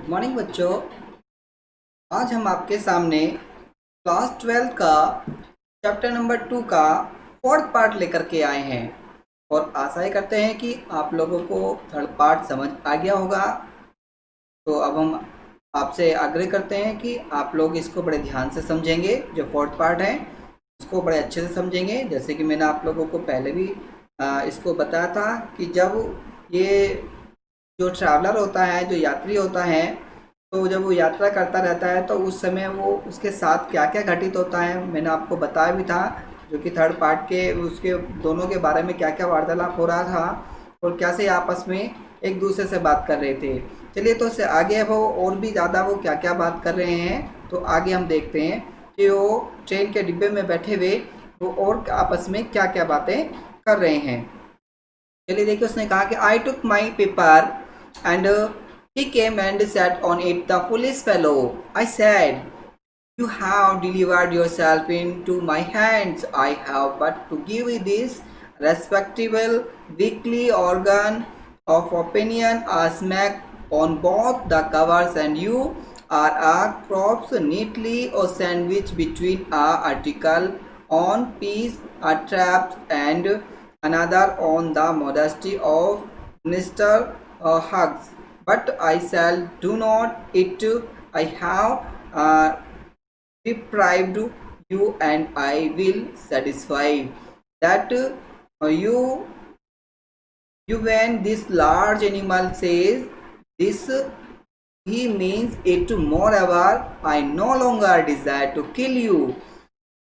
Good morning बच्चों। आज हम आपके सामने क्लास 12 का चैप्टर नंबर 2 का फोर्थ पार्ट लेकर के आए हैं और आशा ही करते हैं कि आप लोगों को थर्ड पार्ट समझ आ गया होगा। तो अब हम आपसे आग्रह करते हैं कि आप लोग इसको बड़े ध्यान से समझेंगे। जो फोर्थ पार्ट है उसको बड़े अच्छे से समझेंगे। जैसे कि मैंने आप लोगों को पहले भी इसको बताया था कि जब ये जो ट्रैवलर होता है, जो यात्री होता है, तो जब वो यात्रा करता रहता है तो उस समय वो उसके साथ क्या क्या घटित होता है मैंने आपको बताया भी था। जो कि थर्ड पार्ट के उसके दोनों के बारे में क्या क्या वार्तालाप हो रहा था और कैसे आपस में एक दूसरे से बात कर रहे थे। चलिए तो उससे आगे वो और भी ज़्यादा वो क्या क्या बात कर रहे हैं तो आगे हम देखते हैं कि वो ट्रेन के डिब्बे में बैठे हुए वो और आपस में क्या क्या बातें कर रहे हैं। चलिए देखिए, उसने कहा कि I took my paper and he came and sat on it. The foolish fellow, I said, you have delivered yourself into my hands. I have but to give you this respectable weekly organ of opinion a smack on both the covers, and you are a crops neatly or sandwich between a article on peace, a trap, and another on the modesty of Mr. Hugs. But I shall do not it. I have deprived you, and I will satisfy that you when this large animal says this, he means it. Moreover, I no longer desire to kill you.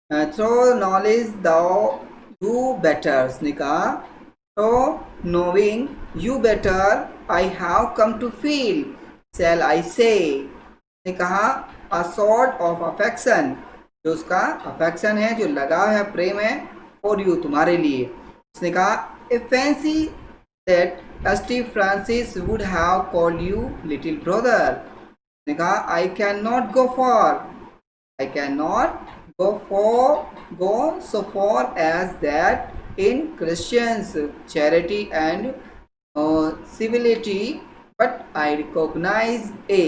Through knowledge thou you better. उसने कहा तो knowing you better I have come to feel, shall I say, ने कहा a sort of affection, जो उसका affection है, जो लगाव है, प्रेम है for you, तुम्हारे लिए। उसने कहा a fancy that Steve Francis would have called you little brother। ने कहा I cannot go far, I cannot go so far as that in Christians charity and civility, but I recognize a।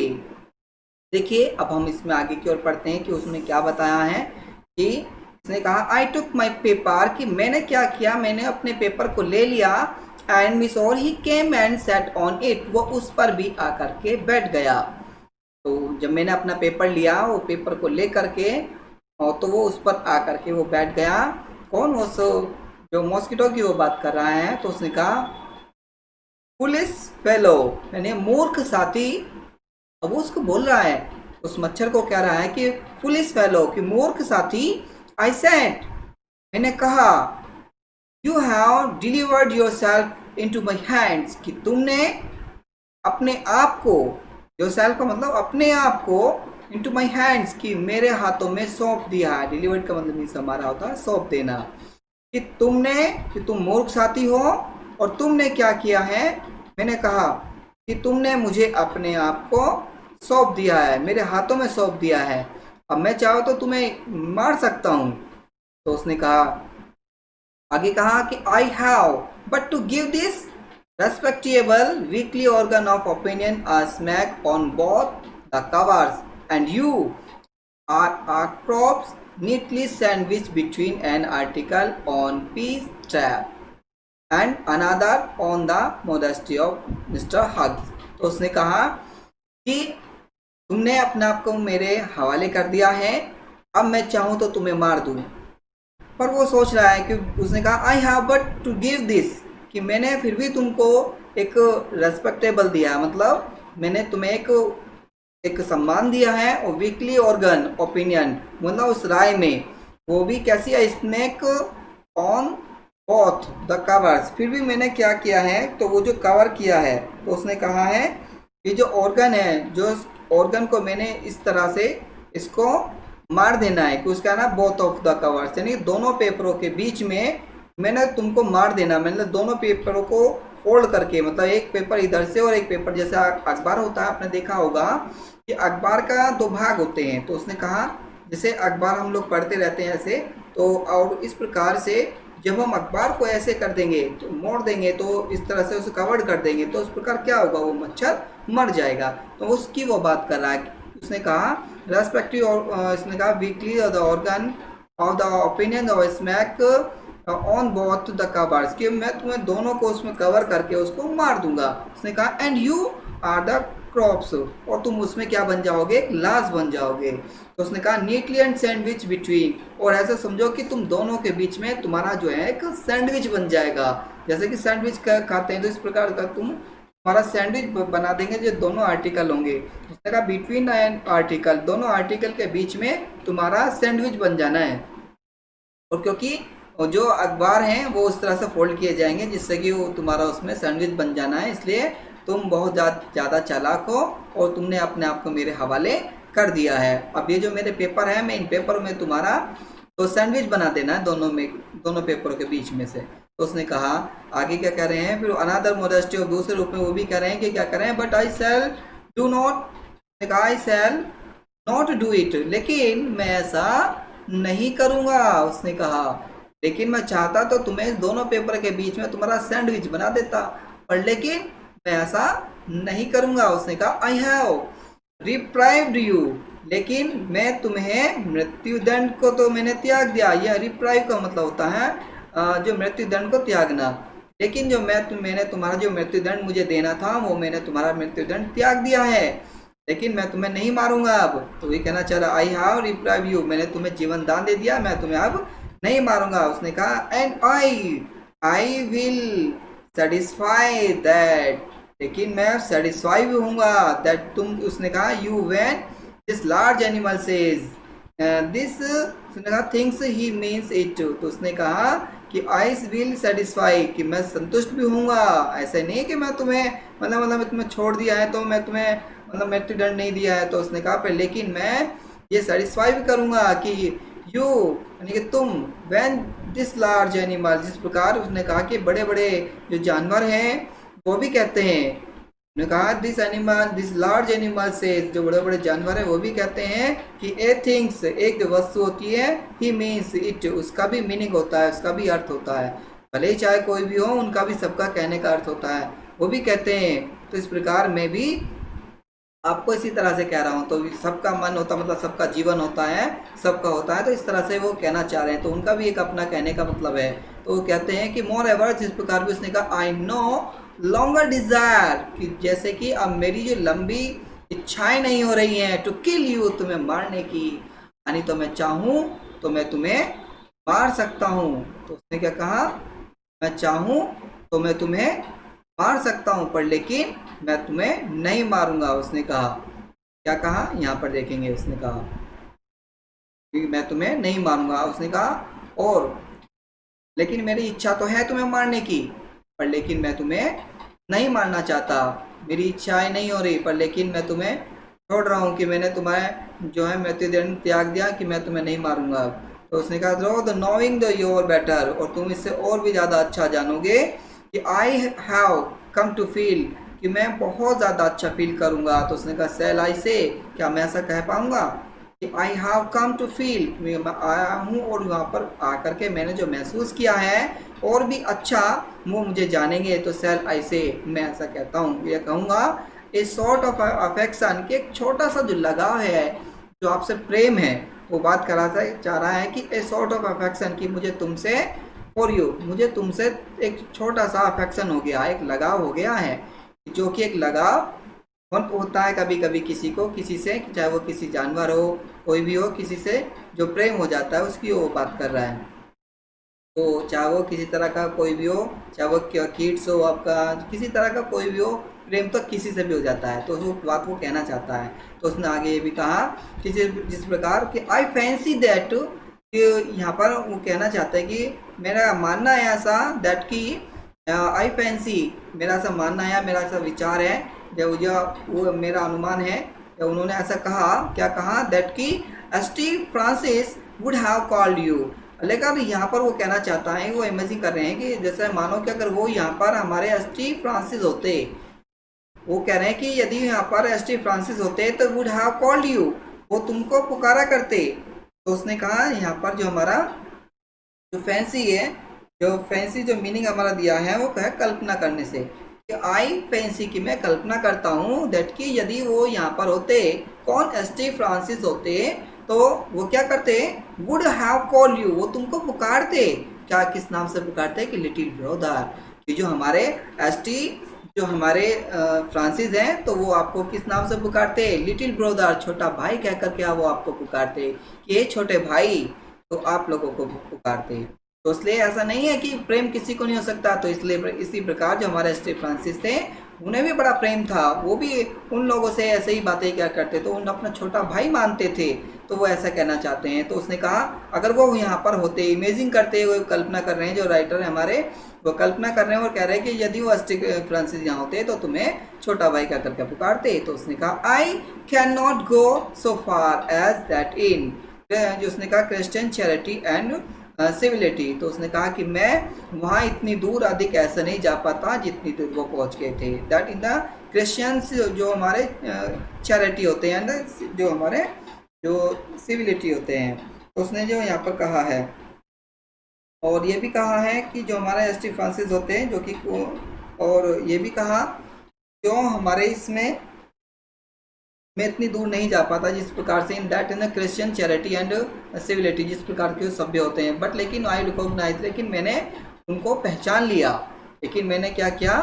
देखिए अब हम इसमें आगे की ओर पढ़ते हैं कि उसने क्या बताया है कि उसने कहा आई टुक माई पेपर, कि मैंने क्या किया, मैंने अपने पेपर को ले लिया, एंड मिस और he came and set on it, वो उस पर भी आकर के बैठ गया। तो जब मैंने अपना पेपर लिया, वो पेपर को ले करके और तो वो उस पर आकर के वो बैठ गया। कौन? वो जो मॉस्किटो की वो बात कर रहा है। तो उसने कहा पुलिस फेलो, यानी मूर्ख साथी। अब वो उसको बोल रहा है, उस मच्छर को कह रहा है कि पुलिस फेलो, कि मूर्ख साथी। आई सेड, मैंने कहा, you have delivered yourself into my hands, कि तुमने अपने आप को, योर सेल्फ का मतलब अपने आप को, इनटू माई हैंड्स, कि मेरे हाथों में सौंप दिया है। डिलीवर्ड का मतलब मीन्स हमारा होता है सौंप देना। कि तुम मूर्ख साथी हो और तुमने क्या किया है। मैंने कहा कि तुमने मुझे अपने आप को सौंप दिया है, मेरे हाथों में सौंप दिया है। अब मैं चाहूँ तो तुम्हें मार सकता हूँ। तो उसने कहा, आगे कहा कि I have but to give this respectable weekly organ of opinion a smack on both the covers, and you are a crops neatly sandwiched between an article on peace trap and another on the modesty of Mr. Hugs। तो उसने कहा कि तुमने अपने आप को मेरे हवाले कर दिया है, अब मैं चाहूँ तो तुम्हें मार दूँ। पर वो सोच रहा है कि उसने कहा I have but to give this, कि मैंने फिर भी तुमको एक रेस्पेक्टेबल दिया, मतलब मैंने तुम्हें एक सम्मान दिया है। और वीकली ऑर्गन ओपिनियन, मतलब उस राय में, वो भी कैसी है, snake on both the covers, फिर भी मैंने क्या किया है, तो वो जो कवर किया है, तो उसने कहा है कि जो ऑर्गन है, जो ऑर्गन को मैंने इस तरह से इसको मार देना है, कि उसका ना बोथ ऑफ द कवर्स, यानी दोनों पेपरों के बीच में मैंने तुमको मार देना। मैंने दोनों पेपरों को फोल्ड करके, मतलब एक पेपर इधर से और एक पेपर, जैसा अखबार होता है, आपने देखा होगा कि अखबार का दो भाग होते हैं। तो उसने कहा जैसे अखबार हम लोग पढ़ते रहते हैं ऐसे, तो और इस प्रकार से जब हम अखबार को ऐसे कर देंगे तो मोड़ देंगे तो इस तरह से उसे कवर कर देंगे तो उस प्रकार क्या होगा, वो मच्छर मर जाएगा। तो उसकी वो बात कर रहा है। उसने कहा रेस्पेक्टिव, और इसने कहा weekly the organ of the opinion of smack on both the covers, कि मैं तुम्हें दोनों को उसमें कवर करके उसको मार दूंगा। उसने कहा and you are the crops, और तुम उसमें क्या बन जाओगे, एक लाश बन जाओगे। तो उसने कहा नीटली एंड सैंडविच बिटवीन, और ऐसा समझो कि तुम दोनों के बीच में तुम्हारा जो है एक सैंडविच बन जाएगा। जैसे कि सैंडविच खाते हैं तो इस प्रकार का तुम हमारा सैंडविच बना देंगे जो दोनों आर्टिकल होंगे। उसने कहा बिटवीन एंड आर्टिकल, दोनों आर्टिकल के बीच में तुम्हारा सैंडविच बन जाना है। और क्योंकि जो अखबार हैं वो उस तरह से फोल्ड किए जाएंगे जिससे कि वो तुम्हारा उसमें सैंडविच बन जाना है, इसलिए तुम बहुत ज़्यादा चालाक हो और तुमने अपने आप को मेरे हवाले कर दिया है। अब ये जो मेरे पेपर है, मैं इन पेपर में तुम्हारा तो सैंडविच बना देना है दोनों पेपरों के बीच में से। तो उसने कहा आगे क्या कह रहे हैं, फिर अनादर मोडेस्टी, और दूसरे रूप में वो भी कह रहे हैं कि क्या कह रहे हैं, but I shall do not, I shall not do it, लेकिन मैं ऐसा नहीं करूँगा। उसने कहा लेकिन मैं चाहता तो तुम्हें इस दोनों पेपर के बीच में तुम्हारा सैंडविच बना देता, पर लेकिन मैं ऐसा नहीं करूँगा। उसने कहा आई हैव रिप्राइव्ड यू, लेकिन मैं तुम्हें मृत्युदंड को तो मैंने त्याग दिया। यह रिप्राइव का मतलब होता है जो मृत्युदंड को त्यागना, लेकिन जो मैंने तुम्हारा जो मृत्युदंड मुझे देना था वो मैंने तुम्हारा मृत्युदंड त्याग दिया है, लेकिन मैं तुम्हें नहीं मारूंगा अब। तो ये कहना चाह रहा आई हैव रिप्राइव यू, मैंने तुम्हें जीवन दान दे दिया, मैं तुम्हें अब नहीं मारूंगा। उसने कहा and I will satisfy that, लेकिन मैं सेटिस्फाई भी हूँगा दैट तुम, उसने कहा you when this large animal says this, उसने कहा थिंग्स ही मीन्स इट। तो उसने कहा कि आई विल सेटिस्फाई, कि मैं संतुष्ट भी हूँगा, ऐसे नहीं कि मैं तुम्हें मतलब मैं तुम्हें छोड़ दिया है तो मैं तुम्हें मतलब मृत्युदंड नहीं दिया है। तो उसने कहा पर लेकिन मैं ये सेटिस्फाई भी करूँगा कि यू, यानी कि तुम, व्हेन दिस लार्ज एनिमल, जिस प्रकार उसने कहा कि बड़े बड़े जो जानवर हैं वो भी कहते हैं, उन्होंने कहा this animal, this large animal से, जो बड़े बड़े जानवर हैं वो भी कहते हैं कि ए थिंग्स, एक जो वस्तु होती है, ही मीन्स इट, उसका भी मीनिंग होता है, उसका भी अर्थ होता है, भले ही चाहे कोई भी हो, उनका भी सबका कहने का अर्थ होता है, वो भी कहते हैं। तो इस प्रकार मैं भी आपको इसी तरह से कह रहा हूँ। तो सबका मन होता मतलब सबका जीवन होता है, सबका होता है, तो इस तरह से वो कहना चाह रहे हैं, तो उनका भी एक अपना कहने का मतलब है। तो वो कहते हैं कि मोर एवर, जिस प्रकार भी उसने कहा आई नो लॉन्गर डिजायर, कि जैसे कि अब मेरी जो लंबी इच्छाएं नहीं हो रही हैं टू किल यू, तुम्हें मारने की, यानी तो मैं चाहूँ तो मैं तुम्हें मार सकता हूँ। तो उसने क्या कहा, मैं चाहूँ तो मैं तुम्हें मार सकता हूँ पर लेकिन मैं तुम्हें नहीं मारूंगा। उसने कहा क्या कहा, यहाँ पर देखेंगे, उसने कहा कि मैं तुम्हें नहीं मारूंगा। उसने कहा और लेकिन मेरी इच्छा तो है तुम्हें मारने की, पर लेकिन मैं तुम्हें नहीं मारना चाहता, मेरी इच्छाएं नहीं हो रही, पर लेकिन मैं तुम्हें छोड़ रहा हूँ कि मैंने तुम्हें जो है मृत्युदंड त्याग दिया कि मैं तुम्हें नहीं मारूंगा। तो उसने कहा row the knowing the your better, और तुम इससे और भी ज़्यादा अच्छा जानोगे कि I have come to feel, कि मैं बहुत ज़्यादा अच्छा फील करूँगा। तो उसने कहा सेल आई से, क्या मैं ऐसा कह पाऊँगा कि I have come to feel, मैं आया हूँ और यहाँ पर आकर के मैंने जो महसूस किया है और भी अच्छा वो मुझे जानेंगे। तो सेल आई से, मैं ऐसा कहता हूँ, यह कहूँगा ए सॉर्ट ऑफ अफेक्शन, कि एक छोटा सा जो लगाव है, जो आपसे प्रेम है, वो बात करा चाह रहा है कि ए सॉर्ट ऑफ अफेक्शन, कि मुझे तुमसे फॉर यू, मुझे तुमसे एक छोटा सा अफेक्शन हो गया, एक लगाव हो गया है, जो कि एक लगाव होता है कभी कभी किसी को किसी से, चाहे वो किसी जानवर हो, कोई भी हो, किसी से जो प्रेम हो जाता है उसकी वो बात कर रहा है। तो चाहे वो किसी तरह का कोई भी हो, चाहे वो किड्स हो आपका, किसी तरह का कोई भी हो, प्रेम तो किसी से भी हो जाता है, तो वो बात वो कहना चाहता है। तो उसने आगे ये भी कहा कि जिस प्रकार कि आई फैंसी दैट, कि यहाँ पर वो कहना चाहता है कि मेरा मानना है ऐसा, दैट कि आई फैंसी, मेरा ऐसा मानना है, मेरा ऐसा विचार है, जो वो मेरा अनुमान है, उन्होंने ऐसा कहा, क्या कहा, दैट कि ST Francis would have called you, लेकिन यहाँ पर वो कहना चाहता है, वो इमेजिन कर रहे हैं कि जैसे मानो कि अगर वो यहाँ पर हमारे एसटी फ्रांसिस होते, वो कह रहे हैं कि यदि यहाँ पर एसटी फ्रांसिस होते तो वुड हैव कॉल्ड यू, वो तुमको पुकारा करते। तो उसने कहा यहाँ पर जो हमारा जो फैंसी है, जो फैंसी जो मीनिंग हमारा दिया है वो है कल्पना करने से, कि आई फैंसी की मैं कल्पना करता हूँ दैट कि यदि वो यहाँ पर होते, कौन एस.टी. फ्रांसिस होते, तो वो क्या करते, वुड हैव कॉल यू, वो तुमको पुकारते, क्या किस नाम से पुकारते कि लिटिल ब्रदर, कि जो हमारे एस.टी. जो हमारे फ्रांसिस हैं तो वो आपको किस नाम से पुकारते, लिटिल ब्रदर, छोटा भाई कह कर क्या वो आपको पुकारते, कि ये छोटे भाई, तो आप लोगों को पुकारते। तो इसलिए ऐसा नहीं है कि प्रेम किसी को नहीं हो सकता, तो इसलिए इसी प्रकार जो हमारे एस.टी. फ्रांसिस थे उन्हें भी बड़ा प्रेम था, वो भी उन लोगों से ऐसे ही बातें क्या करते, तो उन अपना छोटा भाई मानते थे, तो वो ऐसा कहना चाहते हैं। तो उसने कहा अगर वो यहाँ पर होते, इमेजिन करते हुए कल्पना कर रहे हैं, जो राइटर है हमारे वो कल्पना कर रहे हैं और कह रहे हैं कि यदि वो एस.टी. फ्रांसिस यहाँ होते तो तुम्हें छोटा भाई क्या करके पुकारते। तो उसने कहा I can not go so far as that in, जो उसने कहा क्रिश्चियन चैरिटी एंड सिविलिटी, तो उसने कहा कि मैं वहाँ इतनी दूर अधिक ऐसा नहीं जा पाता जितनी दूर वो पहुँच गए थे, दैट इन द क्रिश्चियंस जो हमारे चैरिटी होते हैं एंड जो हमारे जो सिविलिटी होते हैं, तो उसने जो यहाँ पर कहा है। और ये भी कहा है कि जो हमारे एस.टी. फ्रांसिस होते हैं जो कि, और ये भी कहा जो हमारे इसमें मैं इतनी दूर नहीं जा पाता जिस प्रकार से, in that in the Christian charity and civility, जिस प्रकार के सभ्य होते हैं, बट लेकिन आई रिकॉग्नाइज, लेकिन मैंने उनको पहचान लिया, लेकिन मैंने क्या किया,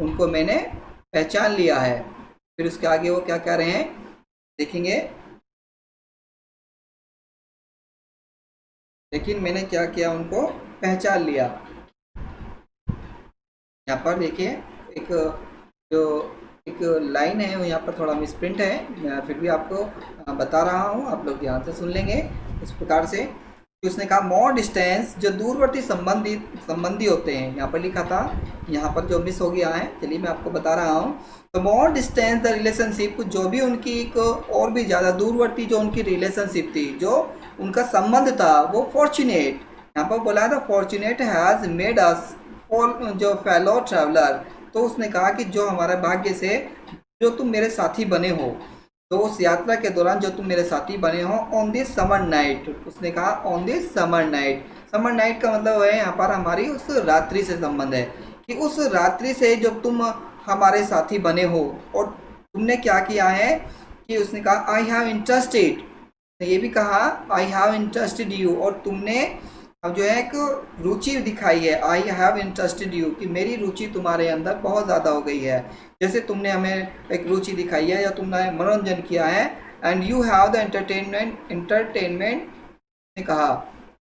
उनको मैंने पहचान लिया है। फिर उसके आगे वो क्या कह रहे हैं देखेंगे, लेकिन मैंने क्या किया, उनको पहचान लिया। यहाँ पर देखिए एक जो एक लाइन है वो यहाँ पर थोड़ा मिसप्रिंट है, मैं फिर भी आपको बता रहा हूँ, आप लोग ध्यान से सुन लेंगे। इस प्रकार से उसने कहा मोर डिस्टेंस, जो दूरवर्ती संबंधी होते हैं, यहाँ पर लिखा था, यहाँ पर जो मिस हो गया है, चलिए मैं आपको बता रहा हूँ। तो मोर डिस्टेंस द रिलेशनशिप, जो भी उनकी एक और भी ज़्यादा दूरवर्ती जो उनकी रिलेशनशिप थी, जो उनका संबंध था, वो फॉर्चुनेट, यहाँ पर बोला था fortunate has made us for जो फेलो ट्रैवलर, तो उसने कहा कि जो हमारे भाग्य से जो तुम मेरे साथी बने हो, तो उस यात्रा के दौरान जो तुम मेरे साथी बने हो ऑन दिस समर नाइट, उसने कहा on this summer night, summer night का मतलब है यहाँ पर हमारी उस रात्रि से संबंध है, कि उस रात्रि से जब तुम हमारे साथी बने हो और तुमने क्या किया है, कि उसने कहा आई हैव इंटरेस्टेड, ये भी कहा आई हैव इंटरेस्टेड यू, और तुमने अब जो है एक रुचि दिखाई है, आई हैव इंटरेस्टेड यू, कि मेरी रुचि तुम्हारे अंदर बहुत ज़्यादा हो गई है, जैसे तुमने हमें एक रुचि दिखाई है या तुमने मनोरंजन किया है। And you have the entertainment ने कहा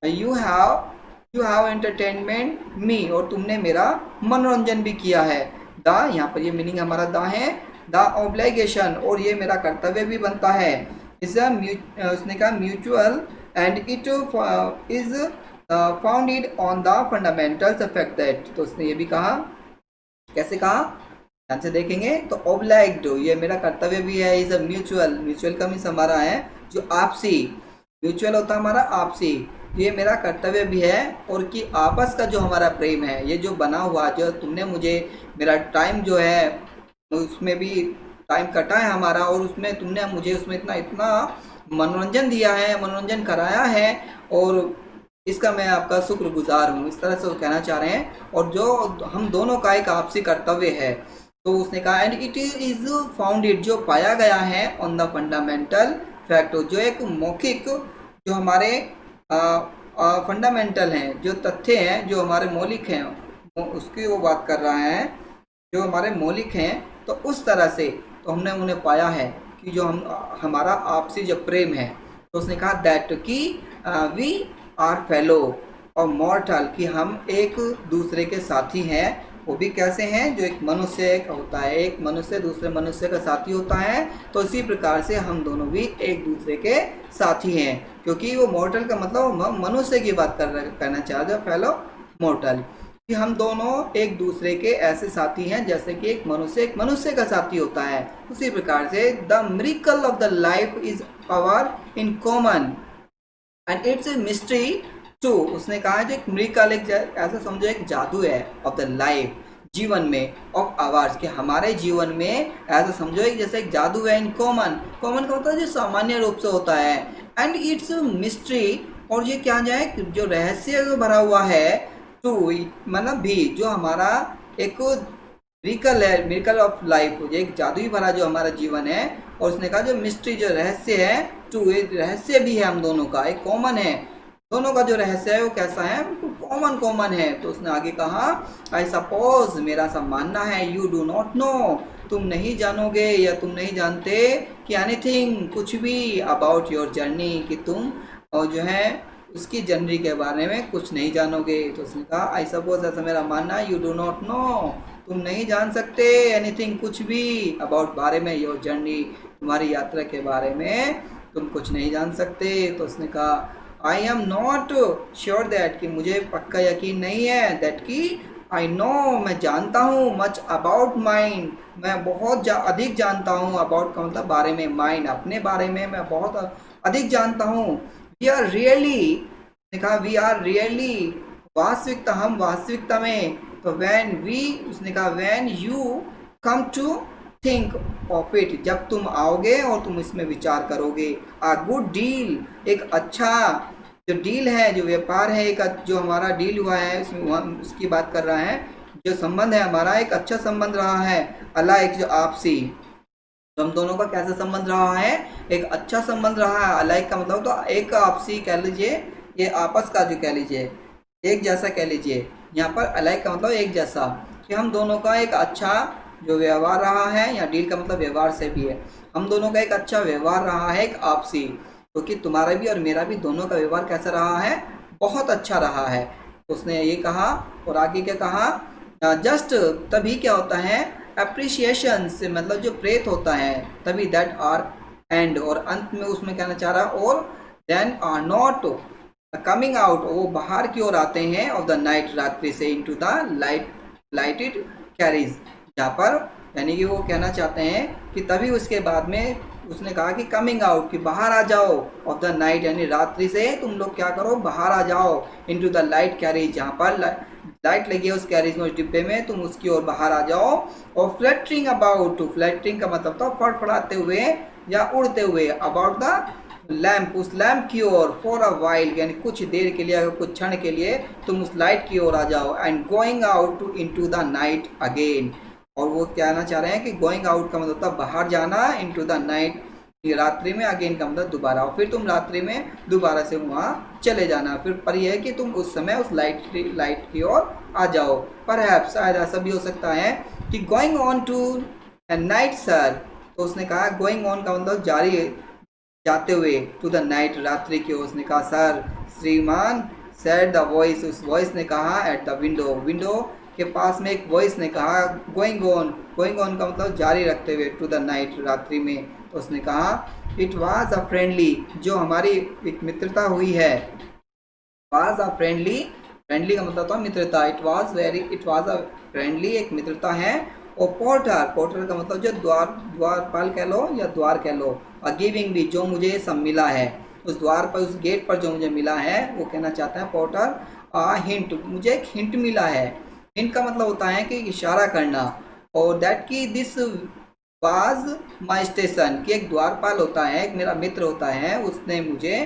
यू हैव एंटरटेनमेंट मी, और तुमने मेरा मनोरंजन भी किया है। द, यहाँ पर ये मीनिंग हमारा द है, द ऑब्लिगेशन, और ये मेरा कर्तव्य भी बनता है। इज उसने कहा mutual and it is founded on the fundamentals affect that, तो उसने ये भी कहा, कैसे कहा ध्यान से देखेंगे, तो ऑब्लाइग्ड, ये मेरा कर्तव्य भी है, इज अ म्यूचुअल का मीन्स हमारा है जो आपसी, म्यूचुअल होता है हमारा आपसी, ये मेरा कर्तव्य भी है, और कि आपस का जो हमारा प्रेम है, ये जो बना हुआ, जो तुमने मुझे मेरा टाइम जो है उसमें भी टाइम कटा है हमारा, और उसमें तुमने मुझे उसमें इतना मनोरंजन दिया है, मनोरंजन कराया है, और इसका मैं आपका शुक्रगुजार हूँ, इस तरह से वो कहना चाह रहे हैं। और जो हम दोनों का एक आपसी कर्तव्य है, तो उसने कहा एंड इट इज फाउंडेड, जो पाया गया है ऑन द फंडामेंटल फैक्ट, जो एक मौखिक, जो हमारे फंडामेंटल हैं, जो तथ्य हैं, जो हमारे मौलिक हैं, उसकी वो बात कर रहा है, जो हमारे मौलिक हैं, तो उस तरह से तो हमने उन्हें पाया है कि जो हमारा आपसी जो प्रेम है, तो उसने कहा दैट कि वी आर फेलो और मॉर्टल, कि हम एक दूसरे के साथी हैं, वो भी कैसे हैं, जो एक मनुष्य का होता है, एक मनुष्य दूसरे मनुष्य का साथी होता है, तो इसी प्रकार से हम दोनों भी एक दूसरे के साथी हैं, क्योंकि वो मॉर्टल का मतलब मनुष्य की बात करना चाह रहे, फेलो मॉर्टल, कि हम दोनों एक दूसरे के ऐसे साथी हैं जैसे कि एक मनुष्य का साथी होता है। उसी प्रकार से the miracle of the life is our in common and it's a mystery too, उसने कहा जो एक मिरेकल, एक ऐसा समझो एक जादू है, ऑफ द लाइफ, जीवन में, ऑफ आवर्स, के हमारे जीवन में ऐसा समझो एक जैसे एक जादू है, इन कॉमन का मतलब जो सामान्य रूप से होता है, एंड इट्स मिस्ट्री, और ये क्या जाए जो रहस्य जो भरा हुआ है, टू मतलब भी जो हमारा एक मिरेकल है, मिरेकल ऑफ लाइफ, एक जादुई भरा जो हमारा जीवन है। और उसने कहा जो मिस्ट्री जो रहस्य है, टू एक रहस्य भी है हम दोनों का, एक कॉमन है। दोनों का जो रहस्य है वो कैसा है, बिल्कुल कॉमन कॉमन है। तो उसने आगे कहा आई सपोज मेरा सब मानना है, यू डू नॉट नो तुम नहीं जानोगे या तुम नहीं जानते कि एनीथिंग कुछ भी अबाउट योर जर्नी, कि तुम और जो है उसकी जर्नी के बारे में कुछ नहीं जानोगे। तो उसने कहा आई सपोज ऐसा मेरा मानना है, यू डू नॉट नो तुम नहीं जान सकते एनीथिंग कुछ भी अबाउट बारे में योर जर्नी तुम्हारी यात्रा के बारे में तुम कुछ नहीं जान सकते। तो उसने कहा I am not sure that कि मुझे पक्का यकीन नहीं है, दैट कि आई नो मैं जानता हूँ, मच अबाउट माइंड मैं बहुत अधिक जानता हूँ, अबाउट का मतलब बारे में, माइंड अपने बारे में मैं बहुत अधिक जानता हूँ। वी आर रियली ने कहा वी आर रियली वास्तविकता, हम वास्तविकता में। तो व्हेन वी उसने कहा when you come to think of it जब तुम आओगे और तुम इसमें विचार करोगे। अ गुड डील एक अच्छा जो डील है, जो व्यापार है, एक जो हमारा डील हुआ है उसमें उसकी बात कर रहा है। जो संबंध है हमारा एक अच्छा संबंध रहा है, अला एक जो आपसी, तो हम दोनों का कैसा संबंध रहा है, एक अच्छा संबंध रहा है। अलाइक का मतलब तो एक आपसी कह लीजिए, ये आपस का जो कह लीजिए एक जैसा कह लीजिए। यहाँ पर अलाइक का मतलब एक जैसा, कि हम दोनों का एक अच्छा जो व्यवहार रहा है, या डील का मतलब व्यवहार से भी है, हम दोनों का एक अच्छा व्यवहार रहा है एक आपसी, क्योंकि तो तुम्हारा भी और मेरा भी दोनों का व्यवहार कैसा रहा है, बहुत अच्छा रहा है। तो उसने ये कहा और आगे क्या कहा, जस्ट तभी क्या होता है, अप्रिसिएशन से मतलब जो प्रेत होता है तभी, दैट आर एंड और अंत में उसमें कहना चाह रहा, और then are not coming out वो बाहर की ओर आते हैं, ऑफ द नाइट रात्रि से, इनटू द लाइटेड कैरीज, जहाँ पर यानी कि वो कहना चाहते हैं कि तभी उसके बाद में उसने कहा कि कमिंग आउट कि बाहर आ जाओ, ऑफ द नाइट यानी रात्रि से तुम लोग क्या करो बाहर आ जाओ, इनटू द लाइट कैरीज जहाँ पर लाइट लगी है उस कैरीज में, उस डिब्बे में, तुम उसकी ओर बाहर आ जाओ। और फ्लैटरिंग अबाउट, फ्लैटरिंग का मतलब था फड़फड़ाते हुए या उड़ते हुए, अबाउट द लैम्प उस लैम्प की ओर, फॉर अ वाइल यानी कुछ देर के लिए, अगर कुछ क्षण के लिए तुम उस लाइट की ओर आ जाओ। And going out to into the night again, और वो कहना चाह रहे हैं कि गोइंग आउट का मतलब था बाहर जाना, इनटू द नाइट रात्रि में, अगेन का मतलब दोबारा, और फिर तुम रात्रि में दोबारा से वहाँ चले जाना। फिर पर यह है कि तुम उस समय उस लाइट की ओर आ जाओ। पर शायद ऐसा भी हो सकता है कि going on tonight sir, तो उसने कहा गोइंग ऑन का मतलब जारी जाते हुए, टू द नाइट रात्रि की ओर। उसने कहा सर श्रीमान, सेड द वॉइस उस वॉइस ने कहा, एट द विंडो विंडो के पास में एक वॉइस ने कहा, गोइंग ऑन का मतलब जारी रखते हुए, टू द नाइट रात्रि में। तो उसने कहा इट वाज अ फ्रेंडली जो हमारी एक मित्रता हुई है, वाज अ फ्रेंडली, फ्रेंडली का मतलब था मित्रता, इट वाज अ फ्रेंडली एक मित्रता है। और पोर्टर का मतलब जो द्वारपाल कह लो या द्वार कह लो, और गिविंग भी जो मुझे सब मिला है, उस द्वार पर उस गेट पर जो मुझे मिला है, वो कहना चाहता है पोर्टर हिंट, मुझे एक हिंट मिला है। हिंट का मतलब होता है कि इशारा करना, और दैट की दिस वाज माई स्टेशन, कि एक द्वारपाल होता है, एक मेरा मित्र होता है, उसने मुझे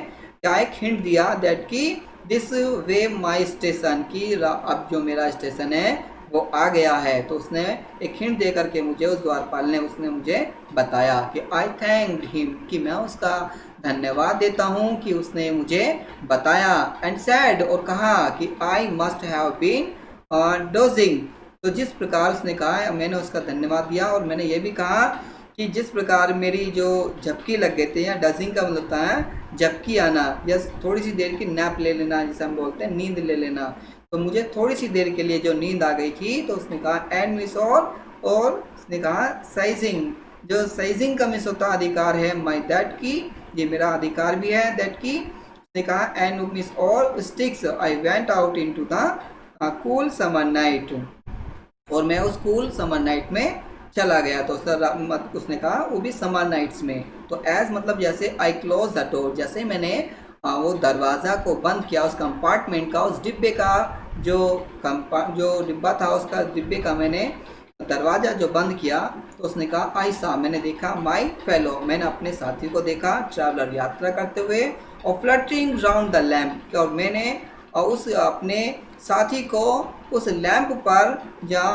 क्या एक हिंट दिया, दैट की दिस वे माई स्टेशन, की अब जो मेरा स्टेशन है वो आ गया है। तो उसने एक हिंट दे करके मुझे, उस द्वारपाल ने उसने मुझे बताया कि आई थैंक्ड हिम, कि मैं उसका धन्यवाद देता हूँ कि उसने मुझे बताया। एंड सैड और कहा कि I must have been dozing, तो जिस प्रकार उसने कहा मैंने उसका धन्यवाद दिया, और मैंने ये भी कहा कि जिस प्रकार मेरी जो झपकी लग गए थे, या डजिंग का मतलब होता है झपकी आना, या थोड़ी सी देर की नैप ले लेना जिसे हम बोलते हैं, नींद ले लेना। तो मुझे थोड़ी सी देर के लिए जो नींद आ गई थी, तो उसने कहा एंड मिस और उसने कहा साइजिंग, जो साइजिंग का मिस होता अधिकार है, माई दैट की ये मेरा अधिकार भी है, दैट की उसने कहा एंड मिस और sticks I went out into the cool summer night, और मैं उस कूल समर नाइट में चला गया। तो उसने कहा वो भी समर नाइट्स में। तो एज मतलब जैसे आई क्लोज द डोर, जैसे मैंने वो दरवाज़ा को बंद किया उस कंपार्टमेंट का, उस डिब्बे का जो डिब्बा था उसका डिब्बे का मैंने दरवाज़ा जो बंद किया, तो उसने कहा आई सा मैंने देखा, माई फेलो मैंने अपने साथी को देखा, ट्रैवलर यात्रा करते हुए, और फ्लटरिंग राउंड द लैम्प, और मैंने और उस अपने साथी को उस लैंप पर या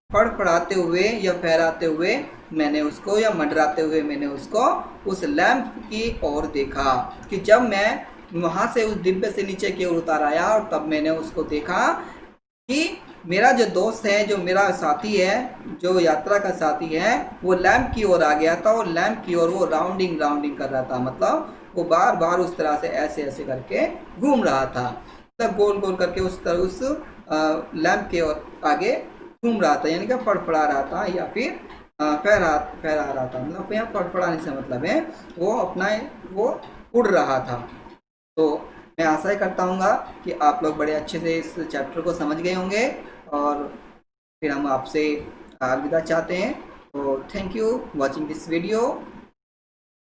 फड़फड़ाते हुए या फहराते हुए मैंने उसको या मंडराते हुए मैंने उसको उस लैंप की ओर देखा कि जब मैं वहाँ से उस डिब्बे से नीचे की ओर उतर आया और तब मैंने उसको देखा कि मेरा जो दोस्त है, जो मेरा साथी है, जो यात्रा का साथी है, वो लैंप की ओर आ गया था और लैंप की ओर वो राउंडिंग राउंडिंग कर रहा था। मतलब वो बार बार उस तरह से ऐसे ऐसे करके घूम रहा था, मतलब गोल गोल करके उस तरह उस लैंप के ओर आगे घूम रहा था, यानी कि फड़फड़ा रहा था या फिर फहरा फहरा रहा था। मतलब यहाँ फड़फड़ाने से मतलब है वो अपना वो उड़ रहा था। तो मैं आशा ही करता हूँ कि आप लोग बड़े अच्छे से इस चैप्टर को समझ गए होंगे और फिर हम आपसे अलविदा चाहते हैं। तो thank you watching this video.